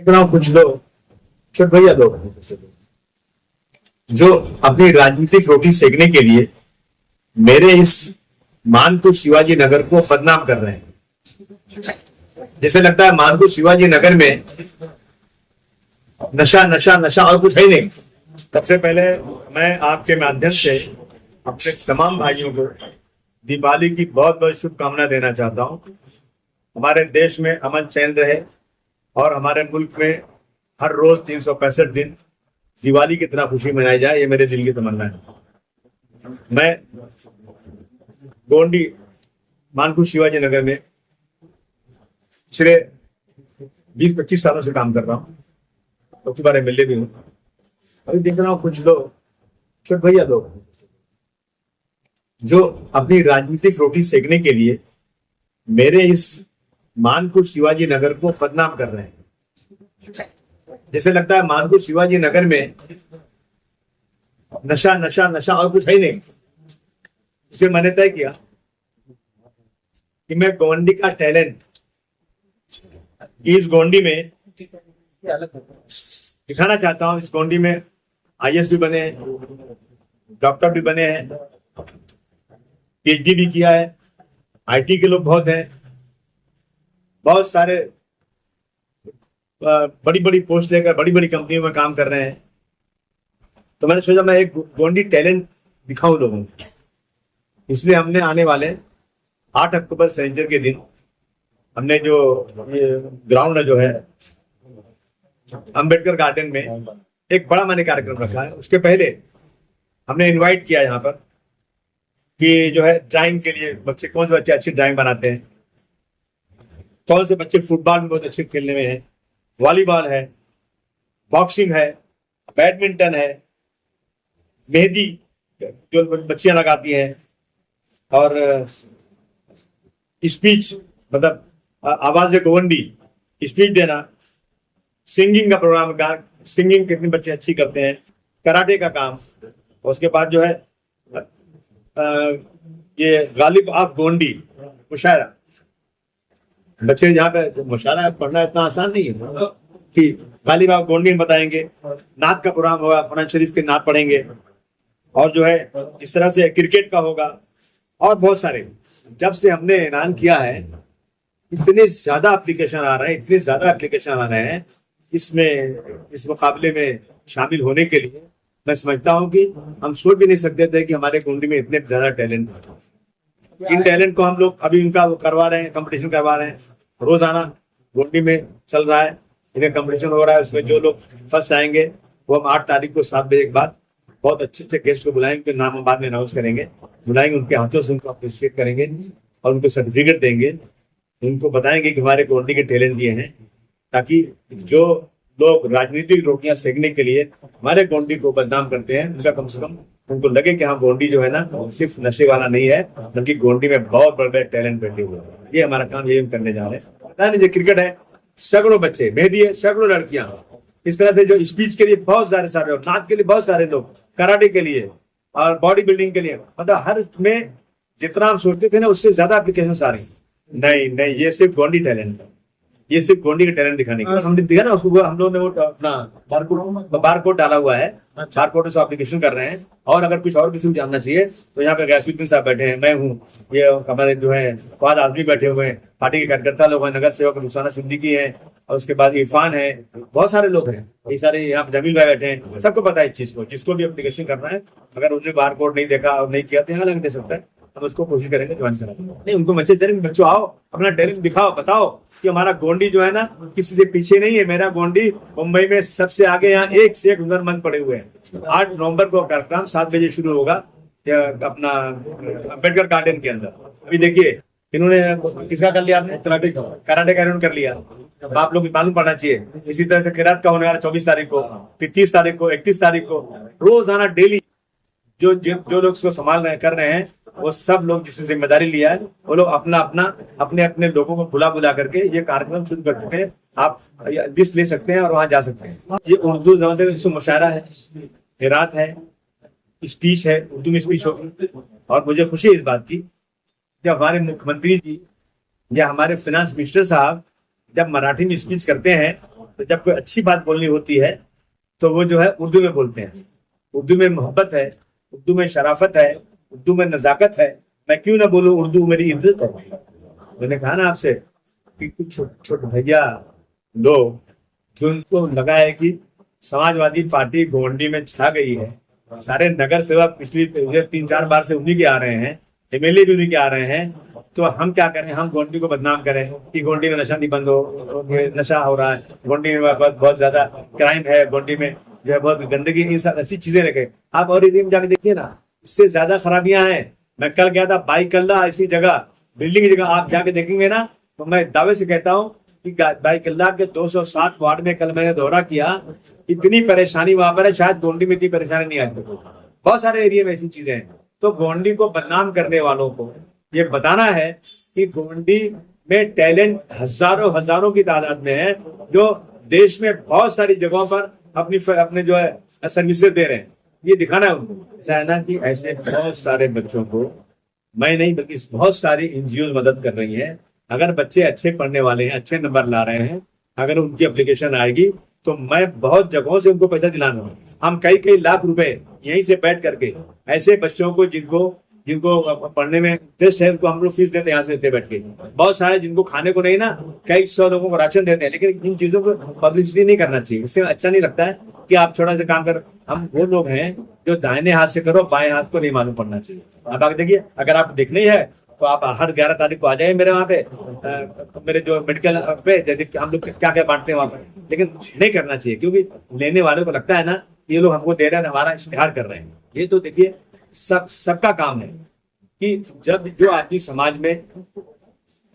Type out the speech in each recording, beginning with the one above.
इतना कुछ लोग छोट भैया लोग जो अपनी राजनीतिक रोटी सेकने के लिए मेरे इस मानपुर शिवाजी नगर को बदनाम कर रहे हैं। जैसे लगता है मानपुर शिवाजी नगर में नशा नशा नशा और कुछ है ही नहीं। सबसे पहले मैं आपके माध्यम से अपने तमाम भाइयों को दिवाली की बहुत बहुत शुभकामना देना चाहता हूं। हमारे देश में अमन चैन रहे और हमारे मुल्क में हर रोज 365 दिन दिवाली की तरह खुशी मनाई जाए, ये मेरे दिल की तमन्ना है। मैं गोंडी मानपुर शिवाजी नगर में पिछले 20-25 सालों से काम कर रहा हूँ, तो उसके बारे में मिले भी हूँ। अभी देख रहा हूँ कुछ लोग छोट भैया लोग जो अपनी राजनीतिक रोटी सेकने के लिए मेरे इस मानपुर शिवाजी नगर को बदनाम कर रहे हैं। जैसे लगता है मानपुर शिवाजी नगर में नशा नशा नशा और कुछ है ही नहीं। इसलिए मैंने तय किया कि मैं गोंडी का टैलेंट इस गोंडी में दिखाना चाहता हूं। इस गोंडी में आईएएस भी बने हैं, डॉक्टर भी बने हैं, पीएचडी भी किया है, आईटी के लोग बहुत हैं, बहुत सारे बड़ी बड़ी पोस्ट लेकर बड़ी बड़ी कंपनियों में काम कर रहे हैं। तो मैंने सोचा मैं एक गोंडी टैलेंट दिखाऊं लोगों को। इसलिए हमने आने वाले 8 अक्टूबर सैनिचर के दिन हमने जो ये ग्राउंड जो है अंबेडकर गार्डन में एक बड़ा मैंने कार्यक्रम रखा है। उसके पहले हमने इनवाइट किया यहाँ पर कि जो है ड्राइंग के लिए बच्चे, कौन से बच्चे अच्छी ड्राइंग बनाते हैं, कौन से बच्चे फुटबॉल में बहुत अच्छे खेलने में हैं, वॉलीबॉल है, बॉक्सिंग है, बैडमिंटन है, मेहंदी जो बच्चियां लगाती हैं, और स्पीच मतलब आवाज गोवंडी स्पीच देना, सिंगिंग का प्रोग्राम, सिंगिंग कितने बच्चे अच्छी करते हैं, कराटे का काम। उसके बाद जो है ये गालिब ऑफ गोंडी मुशायरा। बच्चे यहाँ पे मुशायरा पढ़ना इतना आसान नहीं है कि गालिब ऑफ गोंडी में बताएंगे। नात का प्रोग्राम होगा, कुरान शरीफ के नात पढ़ेंगे, और जो है इस तरह से क्रिकेट का होगा और बहुत सारे। जब से हमने ऐलान किया है इतने ज्यादा एप्लीकेशन आ रहे हैं, इतने ज्यादा एप्लीकेशन आ रहे हैं इसमें, इस मुकाबले में शामिल होने के लिए। मैं समझता हूं कि हम सोच भी नहीं सकते थे कि हमारे गोंडी में इतने ज्यादा टैलेंट है। इन टैलेंट को हम लोग अभी उनका वो करवा रहे हैं, कंपटीशन करवा रहे हैं। रोजाना गोंडी में चल रहा है, इन्हें कंपटीशन हो रहा है। उसमें जो लोग फर्स्ट आएंगे वो हम 8 तारीख को 7 बजे के बाद बहुत अच्छे अच्छे गेस्ट को बुलाएंगे, नाम हम बाद में अनाउंस करेंगे, बुलाएंगे, उनके हाथों से उनको अप्रिशिएट करेंगे और उनको सर्टिफिकेट देंगे। उनको बताएंगे कि हमारे गोंडी के टैलेंट ये हैं, ताकि जो लोग राजनीतिक रोटियां सेकने के लिए हमारे गोंडी को बदनाम करते हैं, उनका कम से कम उनको लगे कि हाँ गोंडी जो है ना सिर्फ नशे वाला नहीं है, बल्कि गोंडी में बहुत बड़े बड़े टैलेंट बैठे हुए हैं। ये हमारा काम, ये हम करने जा रहे हैं। पता नहीं, क्रिकेट है, सैकड़ों बच्चे, मेहंदी है, सैकड़ों लड़कियां, इस तरह से जो स्पीच के लिए बहुत सारे लोग, नाच के लिए बहुत सारे लोग, कराटे के लिए और बॉडी बिल्डिंग के लिए, मतलब हर में जितना हम सोचते थे ना उससे ज्यादा एप्लीकेशन आ रही है। नहीं, ये सिर्फ गोंडी टैलेंट है, ये सिर्फ गोंडी का टैलेंट दिखाने का। हमने दिखा ना उसको, हम लोगों ने वो अपना बारकोड डाला हुआ है, बारकोड से एप्लीकेशन कर रहे हैं। और अगर कुछ और किसी को जानना चाहिए तो यहाँ पे गैसुद्दीन साहब बैठे हैं, मैं हूँ, ये हमारे जो है फवाद आजमी बैठे हुए हैं, पार्टी के कार्यकर्ता लोग हैं, नगर सेवक रुखसाना सिद्दीकी है, और उसके बाद इरफान है, बहुत सारे लोग हैं, ये सारे यहाँ जमील भाई बैठे हैं। सबको पता है इस चीज को, जिसको भी एप्लीकेशन करना है, अगर उन्होंने बारकोड नहीं देखा और नहीं किया तो यहाँ लग दे सकता है। हम उसको कोशिश करेंगे ज्वाइन कराने। नहीं, उनको मैसेज दे रहे हैं, बच्चों आओ, अपना टैलेंट दिखाओ, बताओ कि हमारा गोंडी जो है ना किसी से पीछे नहीं है। मेरा गोंडी मुंबई में सबसे आगे, यहाँ एक से एक हुनरमंद पड़े हुए हैं। 8 नवंबर को कार्यक्रम 7 बजे शुरू होगा अपना अम्बेडकर गार्डन के अंदर। अभी देखिए इन्होंने किसका कर लिया, आपने कराटे का इन्होंने कर लिया। आप लोग मालूम पड़ना चाहिए। इसी तरह से किरात का होने वाला 24 तारीख को, फिर 30 तारीख को, 31 तारीख को, रोजाना डेली जो लोग इसको संभाल रहे कर रहे हैं, वो सब लोग जिसने जिम्मेदारी लिया है, वो लोग अपने अपने लोगों को बुला करके ये कार्यक्रम शुरू कर चुके हैं। आप लिस्ट ले सकते हैं और वहां जा सकते हैं। ये उर्दू जबान से मुशायरा है, किरात है, स्पीच है, उर्दू में स्पीच होगी। और मुझे खुशी है इस बात की, जब हमारे मुख्यमंत्री जी या हमारे फाइनेंस मिनिस्टर साहब जब मराठी में स्पीच करते हैं तो जब कोई अच्छी बात बोलनी होती है तो वो जो है उर्दू में बोलते हैं। उर्दू में मोहब्बत है, उर्दू में शराफत है, उर्दू में नजाकत है। मैं क्यों ना बोलूं, उर्दू मेरी इज्जत है। मैंने कहा ना आपसे कि कुछ छोटे भैया लोग जो उनको लगा है कि समाजवादी पार्टी गोंडी में छा गई है, सारे नगर सेवक पिछली 3-4 बार से उन्हीं के आ रहे हैं, एमएलए भी उन्हीं के आ रहे हैं, तो हम क्या करें, हम गोंडी को बदनाम करें कि गोंडी में नशा नहीं बंद हो, नशा हो रहा है, गोंडी में बहुत ज्यादा क्राइम है, गोंडी में जो है बहुत गंदगी, इन सब ऐसी चीजें रखे। आप और एरिया में जाके देखिए ना, इससे ज्यादा खराबियां हैं। मैं कल गया था बाईकल्ला ऐसी जगह, बिल्डिंग की जगह, आप जाके देखेंगे ना तो मैं दावे से कहता हूँ कि बाईकल्ला के 207 वार्ड में कल मैंने दौरा किया, इतनी परेशानी वहां पर है, शायद गोंडी में इतनी परेशानी नहीं आई। बहुत सारे एरिया में ऐसी चीजें हैं। तो गोंडी को बदनाम करने वालों को ये बताना है कि गोंडी में टैलेंट हजारों की तादाद में है, जो देश में बहुत सारी जगहों पर अपने जो है सर्विसेज दे रहे हैं। ये दिखाना है उनको। ऐसा है ना कि ऐसे बहुत सारे बच्चों को, मैं नहीं बल्कि बहुत सारी एनजीओ मदद कर रही हैं। अगर बच्चे अच्छे पढ़ने वाले हैं, अच्छे नंबर ला रहे हैं, अगर उनकी एप्लीकेशन आएगी तो मैं बहुत जगहों से उनको पैसा दिलाना। हम कई लाख रुपए यहीं से बैठ करके ऐसे बच्चों को जिनको पढ़ने में इंटरेस्ट है, उनको हम लोग फीस देते हैं, यहाँ से देते बैठ के। बहुत सारे जिनको खाने को नहीं ना, कई 100 लोगों को राशन देते हैं, लेकिन इन चीजों को पब्लिसिटी नहीं करना चाहिए। इससे अच्छा नहीं लगता है कि आप छोटा सा काम कर। हम वो लोग हैं जो दाहिने हाथ से करो, बाएं हाथ को नहीं मालूम पड़ना चाहिए। अब आगे देखिए, अगर आप देखनी है तो आप हर 11 तारीख को आ जाइए मेरे वहाँ पे, मेरे जो मेडिकल पे, जैसे हम लोग क्या क्या बांटते हैं वहाँ पर। लेकिन नहीं करना चाहिए, क्योंकि लेने वाले को लगता है ना ये लोग हमको दे रहे हैं, हमारा इश्तेहार कर रहे हैं। ये तो देखिए सबका काम है कि जब जो आदमी समाज में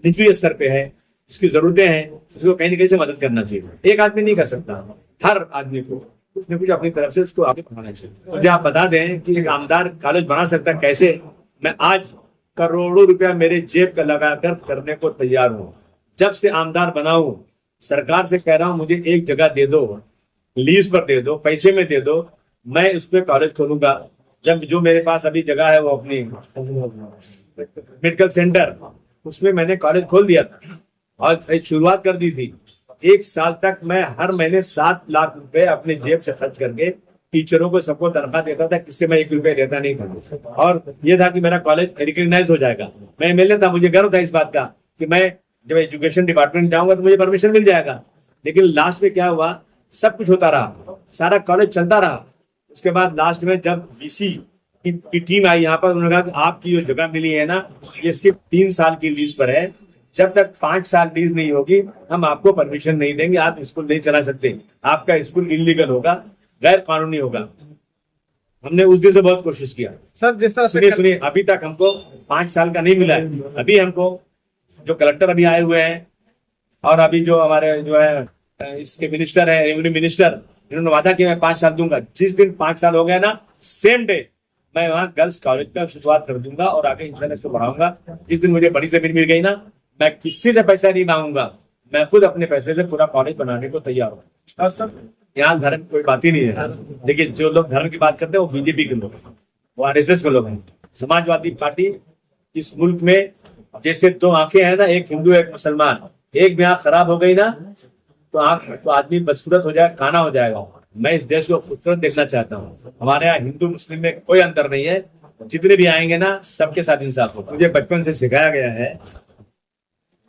निचले स्तर पे है, जिसकी जरूरतें हैं, उसको कहीं ना कहीं से मदद करना चाहिए। एक आदमी नहीं कर सकता, हर आदमी को कुछ न कुछ अपनी तरफ से उसको आगे बढ़ाना चाहिए। मुझे आप बता दें कि एक आमदार कॉलेज बना सकता है कैसे। मैं आज करोड़ों रुपया मेरे जेब का लगाकर करने को तैयार हूँ। जब से आमदार बना हूं, सरकार से कह रहा हूं मुझे एक जगह दे दो, लीज पर दे दो, पैसे में दे दो, मैं उस पर कॉलेज खोलूंगा। जब जो मेरे पास अभी जगह है वो अपनी मेडिकल सेंटर, उसमें मैंने कॉलेज खोल दिया था और शुरुआत कर दी थी। 1 साल तक मैं हर महीने 7 लाख रुपए अपने जेब से खर्च करके टीचरों को सबको तनख्वाह देता था, किससे मैं 1 रुपया देता नहीं था। और ये था कि मेरा कॉलेज रिकॉग्नाइज हो जाएगा। मैं एमएलए था, मुझे गर्व था इस बात का कि मैं जब एजुकेशन डिपार्टमेंट जाऊंगा तो मुझे परमिशन मिल जाएगा। लेकिन लास्ट में क्या हुआ, सब कुछ होता रहा, सारा कॉलेज चलता रहा। उसके बाद लास्ट में जब वीसी की टीम आई यहाँ पर, उन्होंने कहा कि आपकी जो जगह मिली है ना, ये सिर्फ 3 साल की लीज पर है, जब तक 5 साल लीज नहीं होगी हम आपको परमिशन नहीं देंगे, आप स्कूल नहीं चला सकते, आपका स्कूल इलीगल होगा, गैर कानूनी होगा। हमने उस दिन से बहुत कोशिश किया। सर जिस तरह से सुनिए, अभी तक हमको 5 साल का नहीं मिला है। अभी हमको जो कलेक्टर अभी आए हुए हैं और अभी जो हमारे जो है इसके मिनिस्टर है, रेवेन्यू मिनिस्टर, इन्होंने वादा किया मैं 5 साल दूंगा। जिस दिन 5 साल हो गया ना, सेम डे मैं वहाँ गर्ल्स कॉलेज का शुरुआत कर दूंगा और आगे इंशाल्लाह इसको बढ़ाऊंगा। जिस दिन मुझे बड़ी जमीन मिल गई ना, मैं किसी से पैसा नहीं मांगूंगा, मैं खुद अपने पैसे से पूरा कॉलेज बनाने को तैयार हूँ। और सब यहाँ धर्म कोई बात ही नहीं है। लेकिन जो लोग धर्म की बात करते हैं वो बीजेपी के लोग हैं, वो आरएसएस के लोग हैं। समाजवादी पार्टी इस मुल्क में जैसे 2 आंखें हैं ना, एक हिंदू एक मुसलमान, एक भी आंख खराब हो गई ना तो आदमी बदसूरत हो जाए, काना हो जाएगा। मैं इस देश को खूबसूरत देखना चाहता हूँ। हमारे यहाँ हिंदू मुस्लिम में कोई अंतर नहीं है, जितने भी आएंगे ना सबके साथ इंसाफ होगा। मुझे बचपन से सिखाया गया है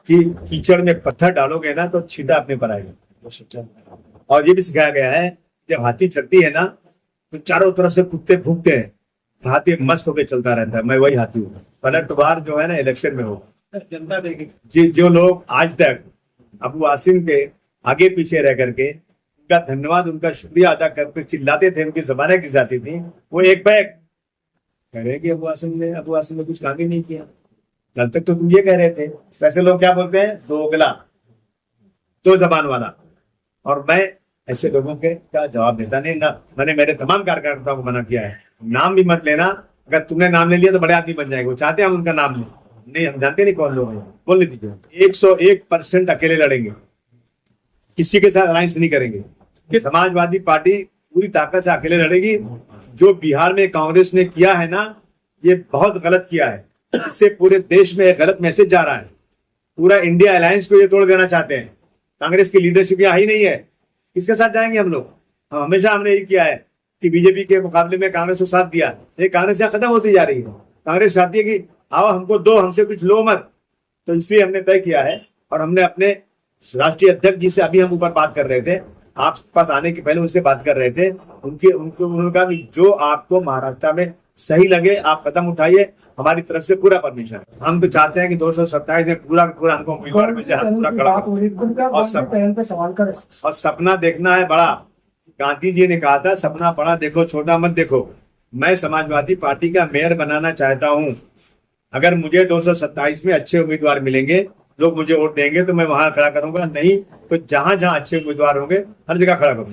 कि कीचड़ में पत्थर डालोगे ना तो छींटा अपने पर आएगा। और ये भी सिखाया गया है जब हाथी चलती है ना तो चारों तरफ से कुत्ते भूखते हैं, हाथी मस्त होकर चलता रहता है। मैं वही हाथी हूँ। पलटवार जो है ना इलेक्शन में होगा, जनता देगी। जो लोग आज तक अबू आसिम के आगे पीछे रह करके उनका धन्यवाद, उनका शुक्रिया अदा करके चिल्लाते थे, उनकी जबानें खिंच जाती थी, वो एक बैग कह रहे कि अबू आसिम ने कुछ काम ही नहीं किया। कल तक तो तुम ये कह रहे थे। वैसे लोग क्या बोलते हैं, दोगला, 2 जबान वाला। और मैं ऐसे लोगों के का जवाब देता नहीं ना। मैंने मेरे तमाम कार्यकर्ताओं को मना किया है, नाम भी मत लेना। अगर तुमने नाम ले लिया तो बड़े आदमी बन जाएंगे। वो चाहते हैं हम उनका नाम लें, नहीं हम जानते नहीं कौन लोग हैं, बोलने दीजिए। 101% अकेले लड़ेंगे, किसी के साथ अलायंस नहीं करेंगे। कि समाजवादी पार्टी पूरी ताकत से अकेले लड़ेगी। जो बिहार में कांग्रेस ने किया है ना, ये बहुत गलत किया है। इससे पूरे देश में एक गलत मैसेज जा रहा है। पूरा इंडिया अलायंस को ये तोड़ देना चाहते हैं। कांग्रेस की लीडरशिप यहाँ ही नहीं है, किसके साथ जाएंगे हम लोग? हम हमेशा हमने यही किया है कि बीजेपी के मुकाबले में कांग्रेस को साथ दिया, ये कांग्रेस यहाँ खत्म होती जा रही है। कांग्रेस चाहती है कि आओ हमको दो, हमसे कुछ लो मत। तो इसलिए हमने तय किया है और हमने अपने राष्ट्रीय अध्यक्ष जी से अभी हम ऊपर बात कर रहे थे, आप पास आने के पहले उनसे बात कर रहे थे, उन्होंने कहा कि जो आपको महाराष्ट्र में सही लगे आप कदम उठाइए, हमारी तरफ से पूरा परमिशन। हम तो चाहते हैं कि 227 में पूरा हमको उम्मीदवार मिल जाए, पूरा खड़ा और सपना देखना है बड़ा। गांधी जी ने कहा था सपना बड़ा देखो, छोटा मत देखो। मैं समाजवादी पार्टी का मेयर बनाना चाहता हूं। अगर मुझे 227 में अच्छे उम्मीदवार मिलेंगे, लोग मुझे वोट देंगे तो मैं वहां खड़ा करूंगा, नहीं तो जहां जहां अच्छे उम्मीदवार होंगे हर जगह खड़ा करूंगा।